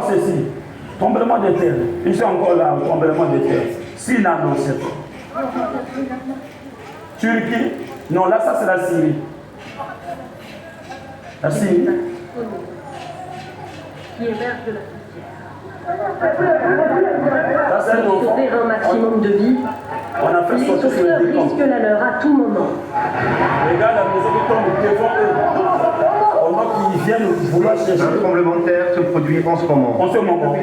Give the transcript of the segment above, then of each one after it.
ceci. Tremblement de terre. Ils sont encore là, tremblement de terre. S'il n'annonce pas. Turquie. Non, là, ça c'est la Syrie. La Syrie. Qui émerge de la Ça, c'est un enfant. sauver un maximum de vie. On a fait Les sortir sur sauveteurs le décompte. risquent la leur à tout moment. Regarde la maison qui tombe devant eux. Pendant qu'ils viennent vouloir chercher. Un tremblement de terre se produit en ce moment. En ce moment.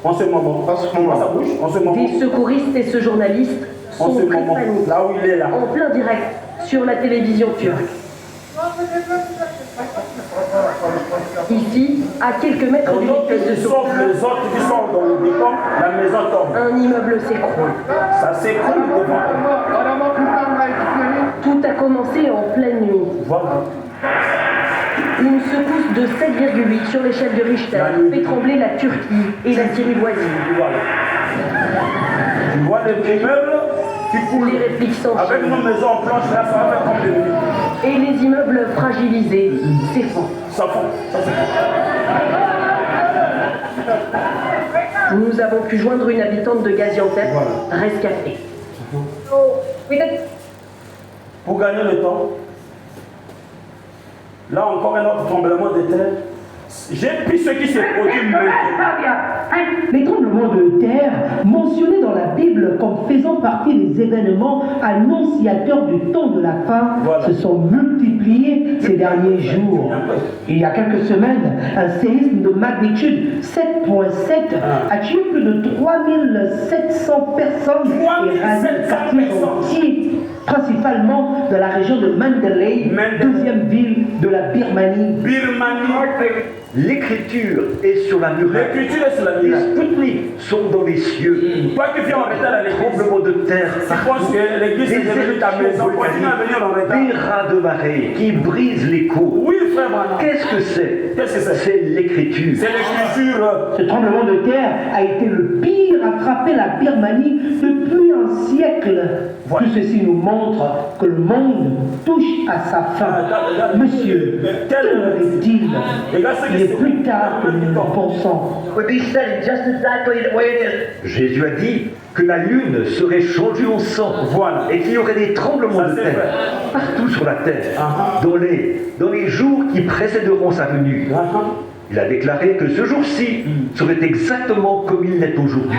En ce moment. En ce moment. Ça bouge. En ce moment. Des secouristes et ce journaliste En sont ce pris de moment. panique. Là où il est là. En plein direct sur la télévision turque. Ici, à quelques mètres du Pendant vitesse de qu'ils sortent sauvetage, les autres qui sont dans le décompte, la maison tombe. un immeuble s'écroule. Ça s'écroule devant eux. Tout a commencé en pleine nuit. Voilà. Une secousse de 7,8 sur l'échelle de Richter fait trembler la Turquie et la Syrie voisine. Voilà. Tu vois les immeubles qui coulent. Les répliques Avec s'enchaînent. nos maisons en planche, là, ça va faire comme des minutes. Et les immeubles fragilisés s'effondrent. Ça fond. Ça s'effondre. Nous avons pu joindre une habitante de Gaziantep, Voilà. rescapée. Pour gagner le temps, là encore un autre tremblement de terre. J'ai pris ce qui s'est produit maintenant. Les tremblements de terre, mentionnés dans la Bible comme faisant partie des événements annonciateurs du temps de la fin, Voilà. se sont multipliés ces derniers jours. Il y a quelques semaines, un séisme de magnitude 7,7 a tué plus de 3700 personnes et rasé 3700 quartiers personnes. entiers, principalement de la région de Mandalay, deuxième ville de la Birmanie. Birmanie. L'écriture est sur la muraille. L'écriture est sur la Les muraille. Sputnik sont dans les cieux. Toi qui viens en retard à l'église, Tremblement de terre. tu penses que l'église est devenue ta maison. Continue à venir en retard. Des raz de marée qui brisent les côtes. Oui, frère Branham. Qu'est-ce que c'est? Qu'est-ce que c'est? C'est l'écriture. C'est l'écriture. Ce tremblement de terre a été le pire à frapper la Birmanie depuis un siècle. Voilà. Tout ceci nous montre que le monde touche à sa fin. Monsieur, quel est-il? Il est plus tard que nous le pensons. Jésus a dit que la lune serait changée en sang. Voilà. Et qu'il y aurait des tremblements Ça, de c'est terre vrai. partout sur la terre. Uh-huh. Dans les jours qui précéderont sa venue. Il a déclaré que ce jour-ci serait exactement comme il l'est aujourd'hui.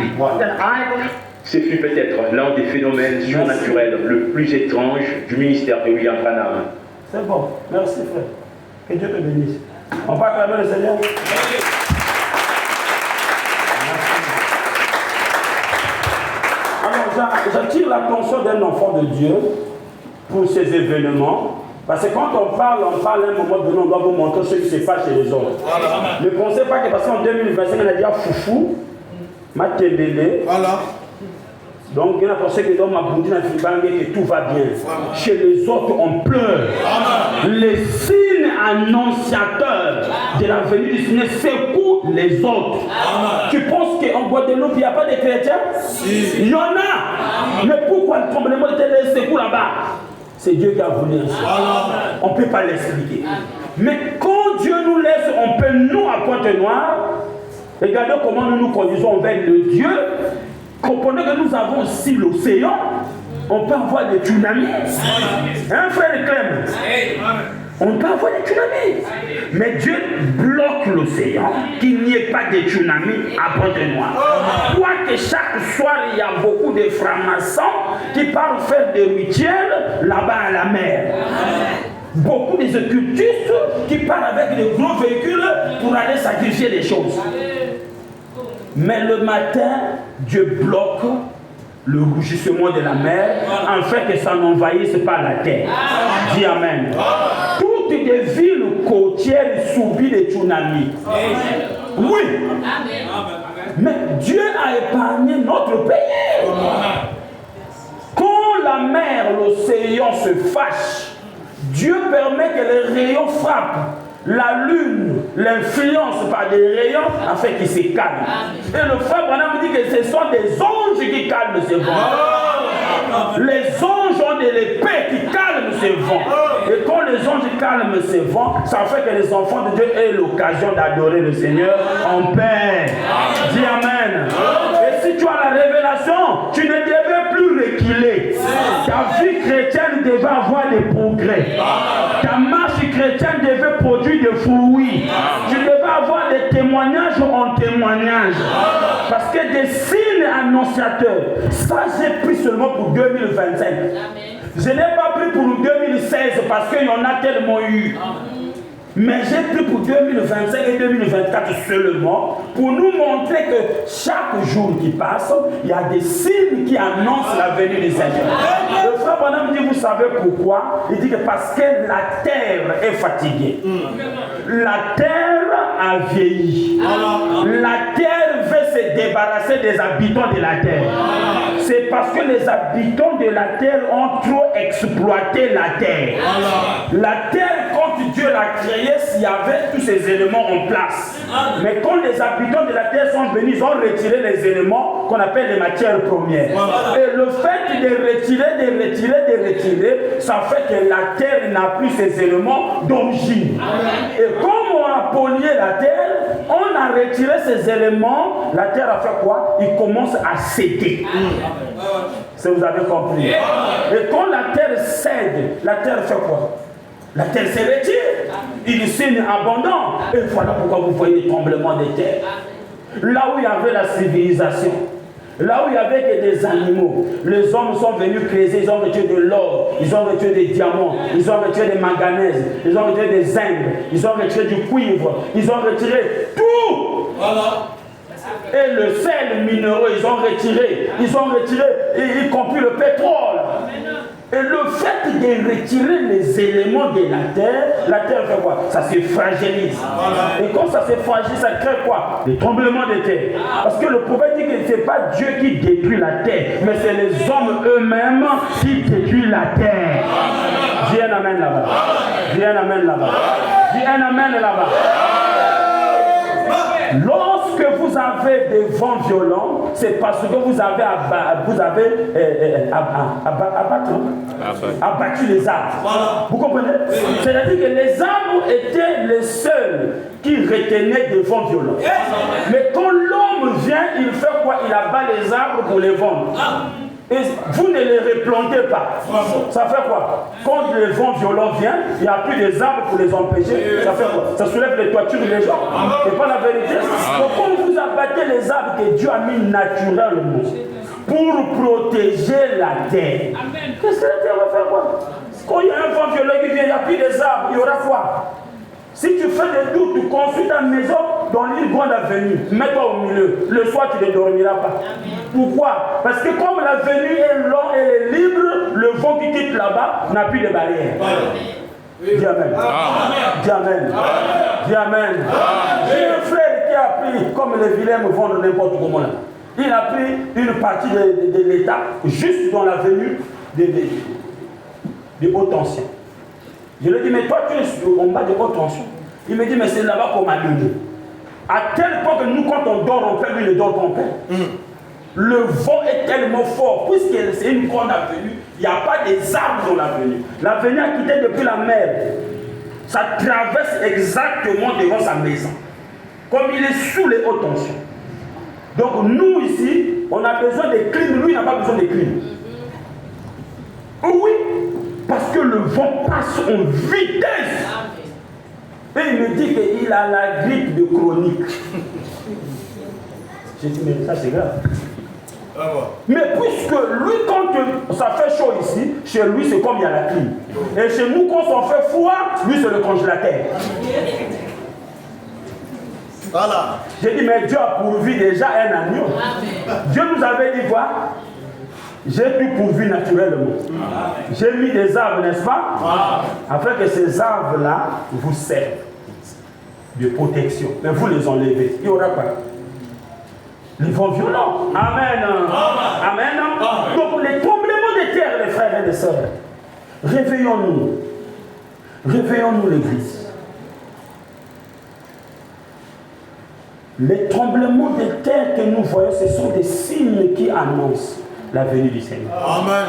Ce fut peut-être l'un des phénomènes surnaturels le plus étrange du ministère de William Branham. C'est bon. Merci, frère. Que Dieu te bénisse. On va acclamer le Seigneur. Alors, j'attire l'attention d'un enfant de Dieu pour ces événements. Parce que quand on parle à un moment donné, on doit vous montrer ce qui se passe chez les autres. Ne pensez pas que parce qu'en 2025, on a dit à Foufou, Matendele. Voilà. Donc, il y a pensé que dans ma boutique, que tout va bien. Chez les autres, on pleure. Les signes annonciateurs de la venue du Seigneur secouent les autres. Tu penses qu'en Guadeloupe, il n'y a pas de chrétiens? Il y en a. Mais pourquoi le tremblement de terre secoue là-bas? C'est Dieu qui a voulu ainsi. On ne peut pas l'expliquer. Mais quand Dieu nous laisse, on peut nous à Pointe-Noire. Regardez comment nous nous conduisons vers le Dieu. Comprenez que nous avons aussi l'océan. On peut avoir des tsunamis. Hein, frère Clem? On peut avoir des tsunamis. Mais Dieu bloque l'océan, qu'il n'y ait pas de tsunamis à Pointe-Noire. Quoique chaque soir, il y a beaucoup de francs-maçons qui partent faire des rituels là-bas à la mer. Beaucoup des occultistes qui partent avec des gros véhicules pour aller sacrifier les choses. Mais le matin, Dieu bloque le rougissement de la mer afin que ça n'envahisse pas la terre. Dis Amen. Toutes les villes côtières subissent des tsunamis. Oui. Mais Dieu a épargné notre pays. Quand la mer, l'océan se fâche, Dieu permet que les rayons frappent la lune, l'influence par des rayons afin qu'ils se calment. Et le frère Branham dit que ce sont des anges qui calment ces vents. Les anges ont de l'épée qui calment ces vents. Et quand les anges calment ces vents, ça fait que les enfants de Dieu aient l'occasion d'adorer le Seigneur en paix. Dis Amen. Et si tu as la révélation, tu ne devais plus reculer. Ta vie chrétienne devait avoir des progrès. Ta marche chrétienne devait produire des fruits. Tu devais avoir des témoignages en témoignages. Parce que des signes annonciateurs, ça j'ai pris seulement pour 2025. Je n'ai pas pris pour 2016 parce qu'il y en a tellement eu. Mais j'ai pris pour 2025 et 2024 seulement pour nous montrer que chaque jour qui passe, il y a des signes qui annoncent la venue des Seigneur. Le frère Branham dit, vous savez pourquoi? Il dit que parce que la terre est fatiguée. La terre a vieilli. La terre veut se débarrasser des habitants de la terre. C'est parce que les habitants de la terre ont trop exploité la terre. La terre, quand Dieu l'a créée, il y avait tous ces éléments en place. Mais quand les habitants de la terre sont venus, ils ont retiré les éléments qu'on appelle les matières premières. Et le fait de retirer, ça fait que la terre n'a plus ces éléments d'origine. Et comme on a pollué la terre, on a retiré ces éléments, la terre a fait quoi? Il commence à céder. Si vous avez compris. Et quand la terre cède, la terre fait quoi? La terre se retire. Il signe abondant. Et voilà pourquoi vous voyez les tremblements de terre. Là où il y avait la civilisation, là où il y avait que des animaux, les hommes sont venus creuser, ils ont retiré de l'or, ils ont retiré des diamants, ils ont retiré des manganèses, ils ont retiré des zinc, ils ont retiré du cuivre, ils ont retiré tout. Voilà. Et le sel minéraux, ils ont retiré, y compris le pétrole. Et le fait de retirer les éléments de la terre fait quoi? Ça se fragilise. Et quand ça se fragilise, ça crée quoi? Des tremblements de terre. Parce que le prophète dit que ce n'est pas Dieu qui détruit la terre, mais c'est les hommes eux-mêmes qui détruisent la terre. Dis un amen là-bas. Dis un amen là-bas. Dis un amen là-bas. Lorsque vous avez des vents violents, c'est parce que vous avez abattu les arbres. Vous comprenez? C'est-à-dire que les arbres étaient les seuls qui retenaient des vents violents. Mais quand l'homme vient, il fait quoi? Il abat les arbres pour les vendre. Et vous ne les replantez pas. Ça fait quoi? Quand le vent violent vient, il n'y a plus des arbres pour les empêcher. Ça fait quoi? Ça soulève les toitures des gens. C'est pas la vérité. Donc quand vous abattez les arbres que Dieu a mis naturellement pour protéger la terre, qu'est-ce que la terre va faire quoi? Quand il y a un vent violent qui vient, il n'y a plus des arbres, il y aura quoi? Si tu fais des doutes, tu construis ta maison dans l'île Grande Avenue, mets-toi au milieu. Le soir, tu ne dormiras pas. Pourquoi? Parce que comme l'avenue est longue, elle est libre, le vent qui quitte là-bas n'a plus de barrière. Dis Amen. Dis Amen. Dis Amen. J'ai un frère qui a pris, comme les vilains me vendent n'importe comment là. Il a pris une partie de l'État, juste dans l'avenue de haute tension. Je lui ai dit, mais toi, tu es en bas de haute tension. Il me dit, mais c'est là-bas qu'on m'a donné. À tel point que nous, quand on dort en paix, lui ne dort pas en paix. Le vent est tellement fort, puisque c'est une grande avenue, il n'y a pas des arbres dans l'avenue. L'avenue a quitté depuis la mer. Ça traverse exactement devant sa maison. Comme il est sous les hautes tensions. Donc nous ici, on a besoin de clim, lui il n'a pas besoin de clim. Oui, parce que le vent passe en vitesse. Et il me dit qu'il a la grippe de chronique. J'ai dit, mais ça c'est grave. Mais puisque lui, quand ça fait chaud ici, chez lui c'est comme il y a la clim. Et chez nous, quand ça fait froid, lui c'est le congélateur. Voilà. J'ai dit, mais Dieu a pourvu déjà un agneau. Dieu nous avait dit quoi? J'ai tout pourvu naturellement. J'ai mis des arbres, n'est-ce pas? Afin que ces arbres-là vous servent de protection. Mais vous les enlevez. Il y aura quoi? Les vents violents. Amen. Amen. Donc les tremblements de terre, les frères et les sœurs, réveillons-nous. Réveillons-nous l'église. Les tremblements de terre que nous voyons, ce sont des signes qui annoncent la venue du Seigneur. Amen.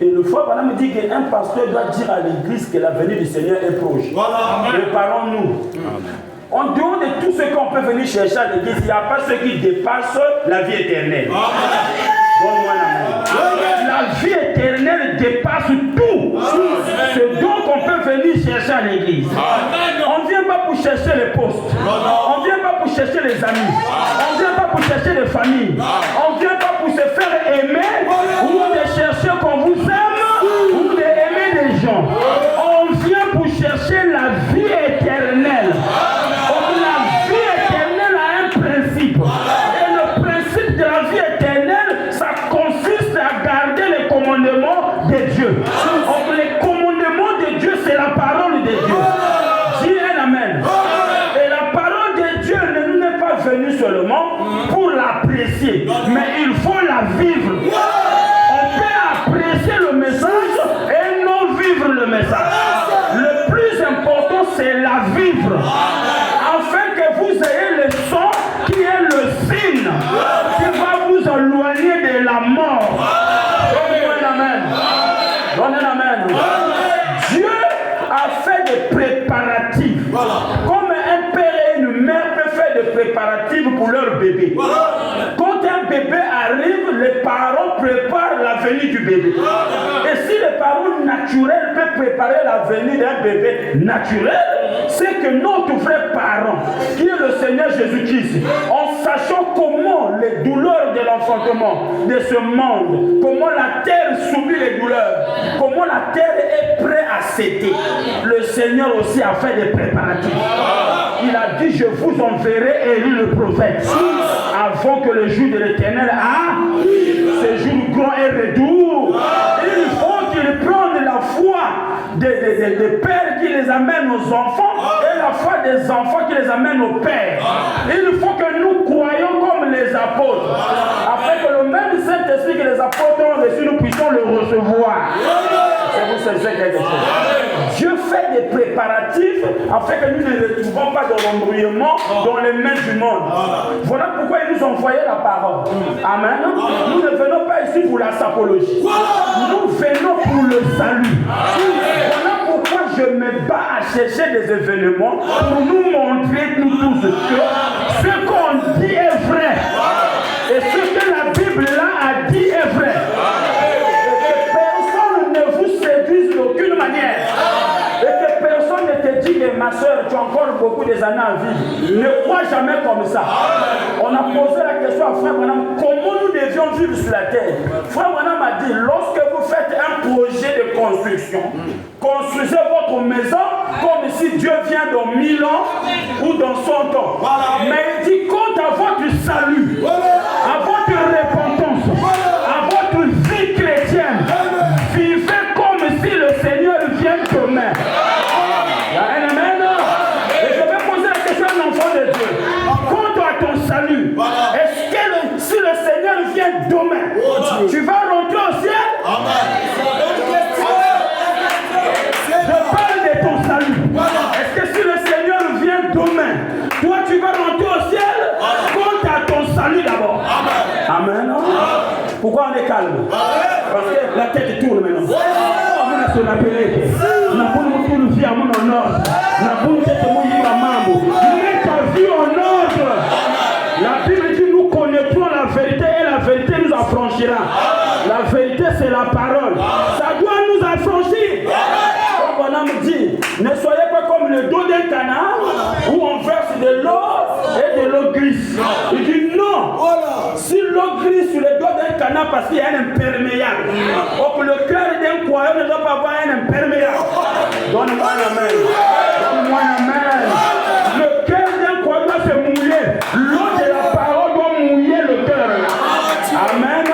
Et le frère Branham me dit qu'un pasteur doit dire à l'église que la venue du Seigneur est proche. Préparons-nous. En dehors de tout ce qu'on peut venir chercher à l'église, il n'y a pas ce qui dépasse la vie éternelle. Donne-moi la main. La vie éternelle dépasse tout. Ce dont on peut venir chercher à l'église. On ne vient pas pour chercher les postes. On ne vient pas pour chercher les amis. On ne vient pas pour chercher les familles. On ne vient pas pour se faire aimer ou de chercher qu'on vous aime ou d'aimer les gens. On vient pour chercher la vie éternelle. La vie éternelle a un principe. Et le principe de la vie éternelle, ça consiste à garder les commandements de Dieu. Donc les commandements de Dieu, c'est la parole de Dieu. Dis un amen. Et la parole de Dieu ne nous est pas venue seulement pour l'apprécier, mais il faut la vivre. On peut apprécier le message et non vivre le message. Le plus important, c'est la vivre. Afin que vous ayez le sang qui est le signe qui va vous éloigner de la mort. Donnez-moi un amen. Donnez un amen. Dieu a fait des préparatifs. Comme un père et une mère peuvent faire des préparatifs pour leur bébé. Quand un bébé arrive, les parents préparent la venue du bébé. Et si les parents naturels peuvent préparer la venue d'un bébé naturel, c'est que notre vrai parent, qui est le Seigneur Jésus-Christ, en sachant comment les douleurs de l'enfantement de ce monde, comment la terre subit les douleurs, comment la terre est prête à céder, le Seigneur aussi a fait des préparatifs. Il a dit, je vous enverrai Élie le prophète, avant que le jour de l'Éternel ce jour grand et redoux. Il faut qu'ils prennent la foi des pères qui les amènent aux enfants et la foi des enfants qui les amènent aux pères. Il faut que nous croyions comme les apôtres, afin que le même Saint-Esprit que les apôtres ont reçu, nous puissions le recevoir. Et vous savez quelque chose. Dieu fait des préparatifs afin que nous ne les retrouvons pas dans l'embrouillement dans les mains du monde. Voilà pourquoi il nous a envoyé la parole. Amen. Nous ne venons pas ici pour la sapologie. Nous venons pour le salut. Voilà pourquoi je me bats à chercher des événements pour nous montrer nous tous que ce qu'on dit est vrai. Et ce que la Bible là a dit est vrai. D'aucune manière. Et que personne ne te dit que ma soeur, tu as encore beaucoup des années à vivre. Ne crois jamais comme ça. On a posé la question à Frère Branham, comment nous devions vivre sur la terre. Frère Branham a dit, lorsque vous faites un projet de construction, construisez votre maison comme si Dieu vient dans 1000 ans ou dans 100 ans. Mais il dit, quant à votre salut, à votre repentance, à votre vie chrétienne, vivez comme si le Seigneur vient demain. Il y a un amen. Et je vais poser la question à l'enfant de Dieu. Quant à ton salut, est-ce que si le Seigneur vient demain, tu vas rentrer au ciel? Je parle de ton salut. Est-ce que si le Seigneur vient demain, toi tu vas rentrer au ciel? Quant à ton salut d'abord. Amen. Pourquoi on est calme? Parce que la tête tourne maintenant. On a appelé. On a pour nous vie à mon honneur. On a pour nous être mouillé à mambo. Mets ta vie en ordre. La Bible dit nous connaîtrons la vérité et la vérité nous affranchira. La vérité c'est la parole. Ça doit nous affranchir. Comme on a dit, ne soyez pas comme le dos d'un canard où on verse de l'eau et de l'eau grise. Il dit non. Si l'eau glisse sur le dos d'un canard parce qu'il y a un imperméable, or le cœur d'un croyant ne doit pas avoir un imperméable. Donne-moi un amen. Donne-moi un amen. Le cœur d'un croyant doit se mouiller. L'eau de la parole doit mouiller le cœur. Amen.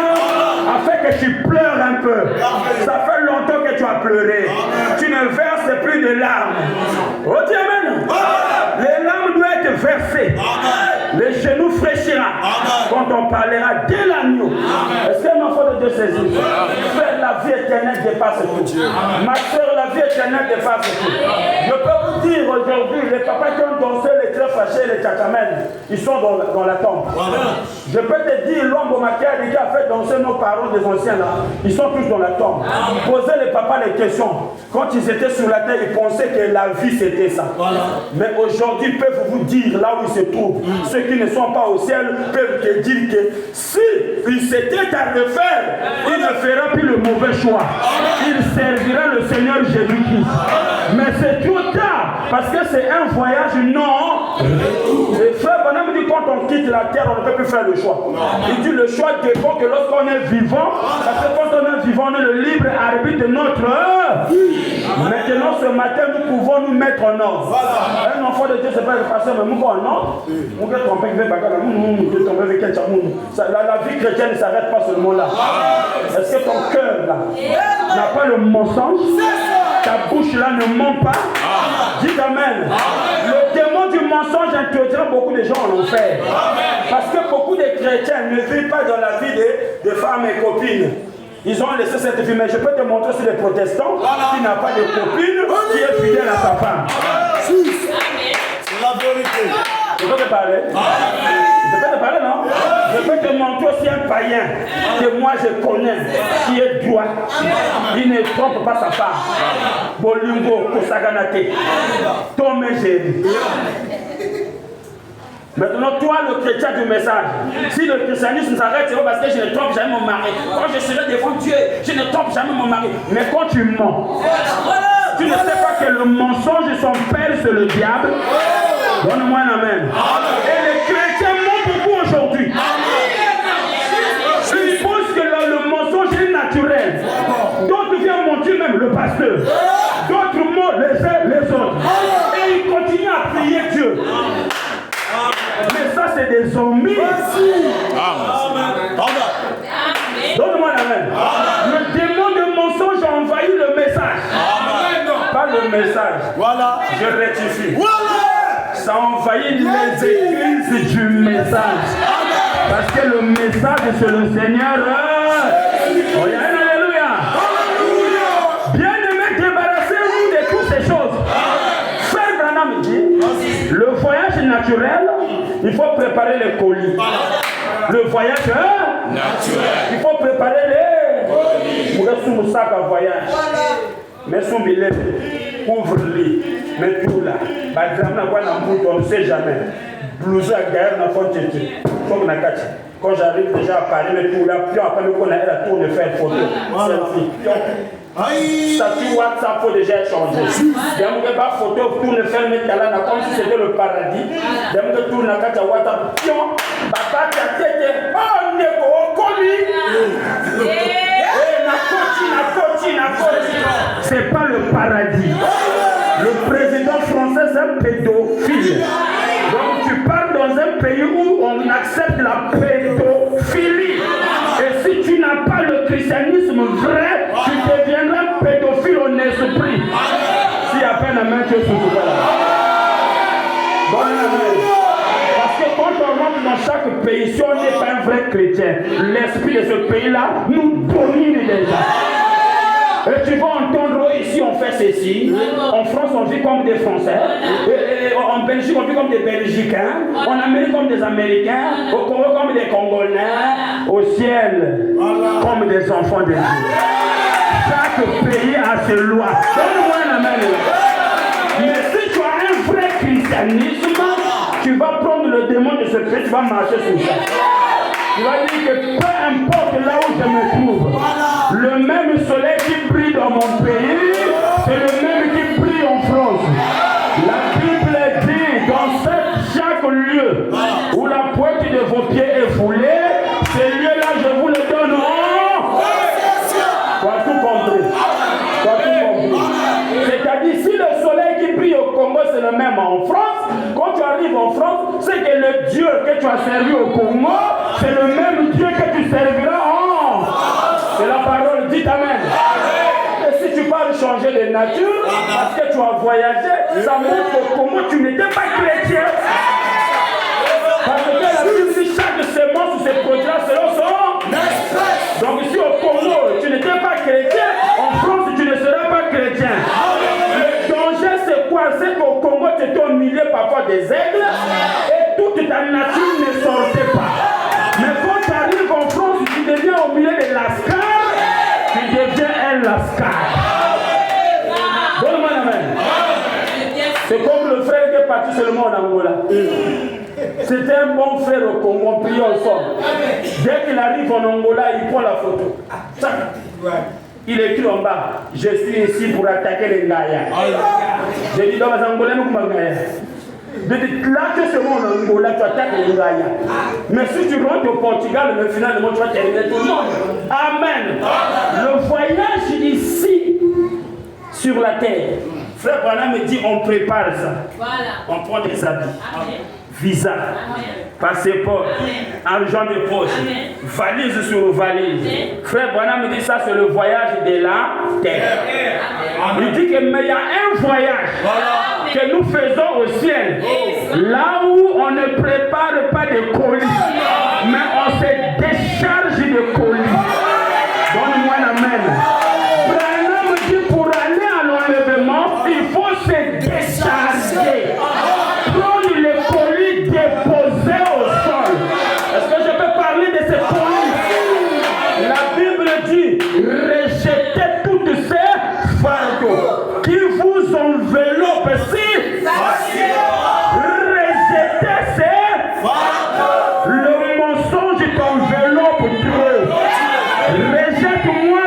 Afin que tu pleures un peu. Ça fait longtemps que tu as pleuré. Tu ne verses plus de larmes. Oh Dieu, amen. Les larmes doivent être versées. Les genoux fraîchira quand on parlera de l'agneau. Est-ce qu'un enfant de Dieu saisit? Frère, la vie éternelle dépasse tout. Ma soeur, la vie éternelle dépasse tout. Je peux vous dire aujourd'hui, les papas qui ont dansé les trèfles fâchés, les tchatamènes, ils sont dans la tombe. Je peux te dire, l'homme au maquillage qui a fait danser nos parents des anciens là, ils sont tous dans la tombe. Posez les papas les questions. Quand ils étaient sur la terre, ils pensaient que la vie c'était ça. Mais aujourd'hui, ils peuvent vous dire là où ils se trouvent. Ceux qui ne sont pas au ciel peuvent te dire que si il s'était à refaire, il ne fera plus le mauvais choix. Il servira le Seigneur Jésus-Christ. Mais c'est trop tard parce que c'est un voyage non. Les frères Branham dit quand on quitte la terre, on ne peut plus faire le choix. Il dit le choix dépend que lorsqu'on est vivant, parce que quand on est vivant, on est le libre arbitre de notre Maintenant, ce matin, nous pouvons nous mettre en ordre. Un enfant de Dieu, c'est pas le pasteur, mais nous en ordre. La vie chrétienne ne s'arrête pas seulement là. Est-ce que ton cœur là n'a pas le mensonge? Ta bouche là ne ment pas? Dites Amen. Le démon du mensonge introduira beaucoup de gens en enfer. Parce que beaucoup de chrétiens ne vivent pas dans la vie de femmes et copines. Ils ont laissé cette vie, mais je peux te montrer sur les protestants qui n'a pas de copine, qui est fidèle à sa femme. C'est la vérité. Je peux te parler? Je peux te parler, non? Je peux te montrer aussi un païen que moi je connais, qui est droit. Il ne trompe pas sa femme. Bolingo, Kosaganate, Tom et Jéry. Maintenant, toi, le chrétien du message, si le christianisme s'arrête, c'est parce que je ne trompe jamais mon mari. Quand je serai devant Dieu, je ne trompe jamais mon mari. Mais quand tu mens, tu ne sais pas que le mensonge, son père, c'est le diable. Donne-moi un amen. Et les chrétiens mentent beaucoup aujourd'hui. Ils pensent que le mensonge est naturel. D'autres viennent mentir, même le pasteur. D'autres mentent les uns les autres. Et ils continuent à prier Dieu. Mais ça, c'est des zombies. Donne-moi la main. Le démon de mensonge a envahi le message. Pas le message. Voilà. Je rectifie. Voilà. Ça a envahi les églises du message. Parce que le message, c'est le Seigneur. Oh, alléluia. Bien-aimés, débarrassez-vous de toutes ces choses. Frère Branham dit, le voyage naturel, il faut préparer les colis. Le voyage naturel, il faut préparer les colis. Vous êtes sous le sac à voyage. Mais son billet, ouvre-les. Mais tout là. Par exemple, on ne sait jamais. Blouson à guerre, on a fait quand j'arrive déjà à Paris, mais tout là, puis après, on a la tour de faire photo. Selfie. Statut WhatsApp, il faut déjà changer. Il y a une photo pour tourner faire mettre là, comme si c'était le paradis. Il y a une tourne à WhatsApp. C'est pas le paradis. Le président français, c'est un pédophile. Donc tu pars dans un pays où on accepte la pédophilie. Et si tu n'as pas le christianisme vrai, tu deviendras un pédophile en esprit. Si à peine la main, tu es sous là. Bonne année. Parce que quand on rentre dans chaque pays, si on n'est pas un vrai chrétien, l'esprit de ce pays-là nous domine déjà. Et tu vas entendre ici on fait ceci, en France on vit comme des Français, et en Belgique on vit comme des Belgicains, en Amérique comme des Américains, au Congo comme des Congolais, au ciel comme des enfants de Dieu. Chaque pays a ses lois. Donne-moi la main. Mais si tu as un vrai christianisme, tu vas prendre le démon de ce pays, tu vas marcher sur ça. Tu vas dire que peu importe là où je me trouve, le même soleil qui brille dans mon pays, c'est le même qui brille en France. La Bible dit dans chaque lieu où la pointe de vos pieds est foulée, ces lieux-là, je vous les donne en. Tu as tout compris. Tu as tout compris. C'est-à-dire, si le soleil qui brille au Congo, c'est le même en France, quand tu arrives en France, c'est que le Dieu que tu as servi au Congo, c'est le même Dieu que tu serviras en. C'est la parole, dites Amen. Et si tu parles changer de nature, parce que tu as voyagé, ça montre que comment tu n'étais pas chrétien. Parce que la Bible dit chaque semence ou ses produits selon son. Donc ici au Congo, tu n'étais pas chrétien, en France tu ne seras pas chrétien. Le danger c'est quoi? C'est qu'au Congo tu étais humilié par parfois des aigles et toute ta nature ne sortait pas. Mais quand tu arrives en France, tu deviens au milieu de lascar, tu deviens un lascar. Donne-moi la main. C'est comme le frère qui est parti seulement en Angola. C'était un bon frère au Congo, on priait ensemble. Dès qu'il arrive en Angola, il prend la photo. Il écrit en bas, je suis ici pour attaquer les Ngaya. J'ai dit, dans les Angolais, nous sommes Ngaya. Là, tu es seulement en Angola, tu attaques les Ngaya. Mais si tu rentres au Portugal, finalement, tu vas terminer tout le monde. Amen. Le voyage ici, sur la terre, Frère Branham me dit, on prépare ça. Voilà. On prend des habits. Amen. Visa, amen. Passeport, amen. Argent de poche, amen. Valise sur valise. Amen. Frère Branham me dit ça, c'est le voyage de la terre. Amen. Il dit que mais il y a un voyage que nous faisons au ciel, là où on ne prépare pas de colis, mais on se décharge de colis. Donne-moi la main. Branham me dit pour aller à l'enlèvement, il faut se décharger. Prendre les colis déposés au sol. Est-ce que je peux parler de ces colis? La Bible dit, rejetez toutes ces fardeaux qui vous enveloppent. Rejetez ces fardeaux. Le mensonge t'enveloppe trop. Rejette-moi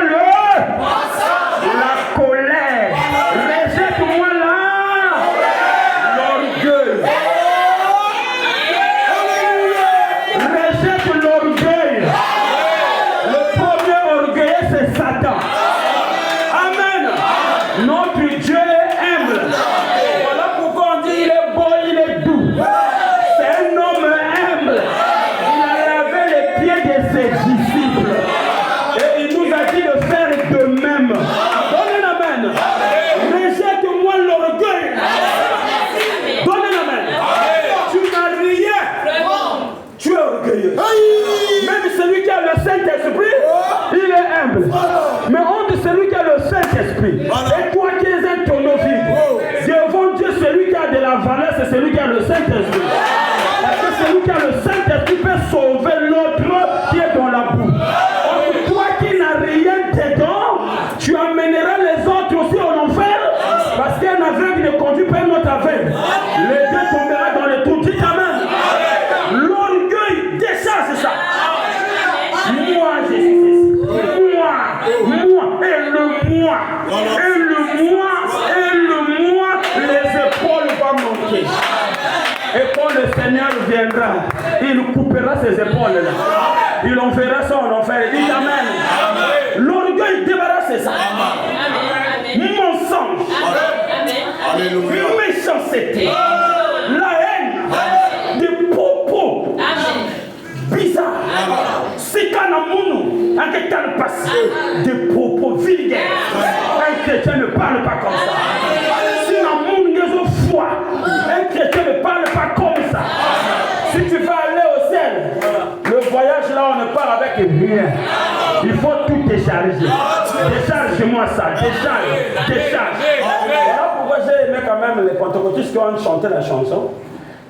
la colère. Rejette-moi l'orgueil. Rejette l'orgueil. Le premier orgueil, c'est Satan. Amen. Notre Dieu est humble. Voilà pourquoi on dit il est beau, il est doux. C'est un homme humble. Il a lavé les pieds de ses disciples. Et il nous a dit de faire de même. Donnez la main. Rejette-moi l'orgueil. Donnez la main. Tu n'as rien. Tu es orgueilleux. Même celui qui a le Saint-Esprit, il est humble. Mais honte de celui qui a le Saint-Esprit. Et toi qui es un tonneau vide, devant Dieu, celui qui a de la valeur, c'est celui qui a le Saint-Esprit. Parce que celui qui a le Saint-Esprit peut sauver l'autre qui est dans la boue. Toi qui n'as rien dedans, tu amèneras les autres aussi en enfer. Parce qu'un aveugle ne conduit pas un autre aveugle. Les deux tomberont dans le trou. Dites amen. L'orgueil décharge ça. Moi, je suis ici. Moi, et le moi. Et le moi, les épaules vont manquer. Et quand le Seigneur viendra, il coupera ses épaules là. Il enverra ça en enfer. Dites amen. L'orgueil débarrasse ça. Mensonge. Méchanceté. La haine. Des propos bizarres. C'est qu'un amour, un chrétien passe. Des propos vulgaires. Un chrétien ne parle pas comme ça. Si l'amour n'est foi, un chrétien ne parle pas comme ça. Si tu veux aller au ciel, le voyage là, on ne part avec rien. Il faut tout décharger. Décharge-moi ça. Décharge. Voilà pourquoi j'ai aimé quand même les pentecôtistes qui ont chanté la chanson.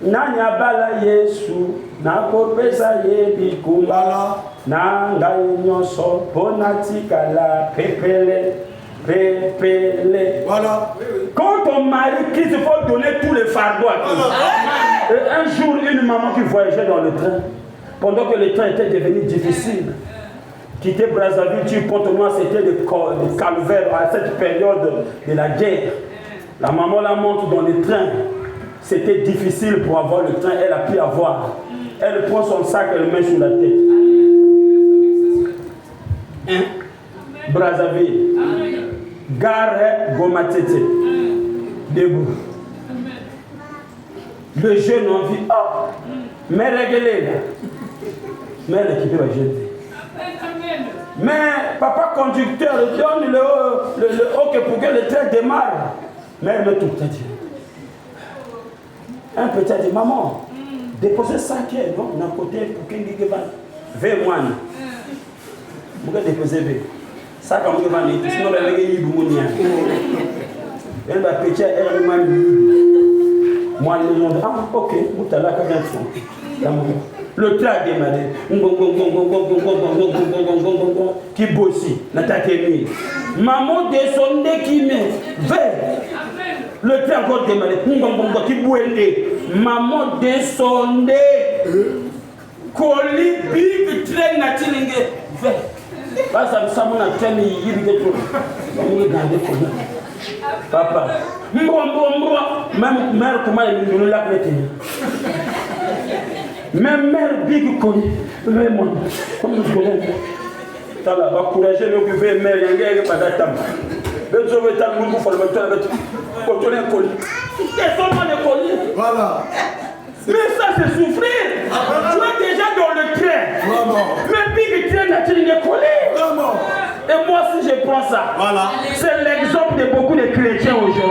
Nanya bala Yesu, na kopesa ye bikumbala, na ngai nyonso ponatika la pepele. Voilà. Quand on marie Christ, il faut donner tous les fardeaux à Christ. Et un jour, une maman qui voyageait dans le train, pendant que le train était devenu difficile, quitter Brazzaville, tu Pont-au-Noir, c'était le calvaire à cette période de la guerre. La maman la monte dans le train. C'était difficile pour avoir le train, elle a pu avoir. Elle prend son sac et le met sur la tête. Brazzaville. Gare Gomatete. Debout. Le jeune en vit. Oh, mais réglez là. Mais l'équipe va jeune. Mais papa conducteur donne le OK pour que le train démarre. Mais elle met tout petit. Un petit a dit, maman, déposez ça qui est non, d'un côté pour qu'il y ait V moine. Vous pouvez déposer V. Ça comme vous avez dit, sinon vous avez dit, vous avez dit, vous avez dit, Moi, les gens disent, ah, ok, vous allez à 20 Le train a démarré. Qui bossit, n'attaquez pas. Maman descendait qui met vers. Le train a encore démarré. Qui bouendait. Maman descendait. Colis, big train, n'attendez vers. Ça me semble que train il est trop. Papa, même mère, comment elle nous l'a prêté. Même mère, big connu. Vraiment, comme nous connaissons. T'as là, va courager, mais occuper mère, il y a un peu d'attente. Mais je vais t'amener pour le mettre avec contrôler un colis. Quels sont les colis? Voilà. Mais ça, c'est souffrir. Tu es déjà dans le train. Mais big train n'a-t-il rien collé? Et moi, si je prends ça, c'est l'exemple de beaucoup de chrétiens aujourd'hui.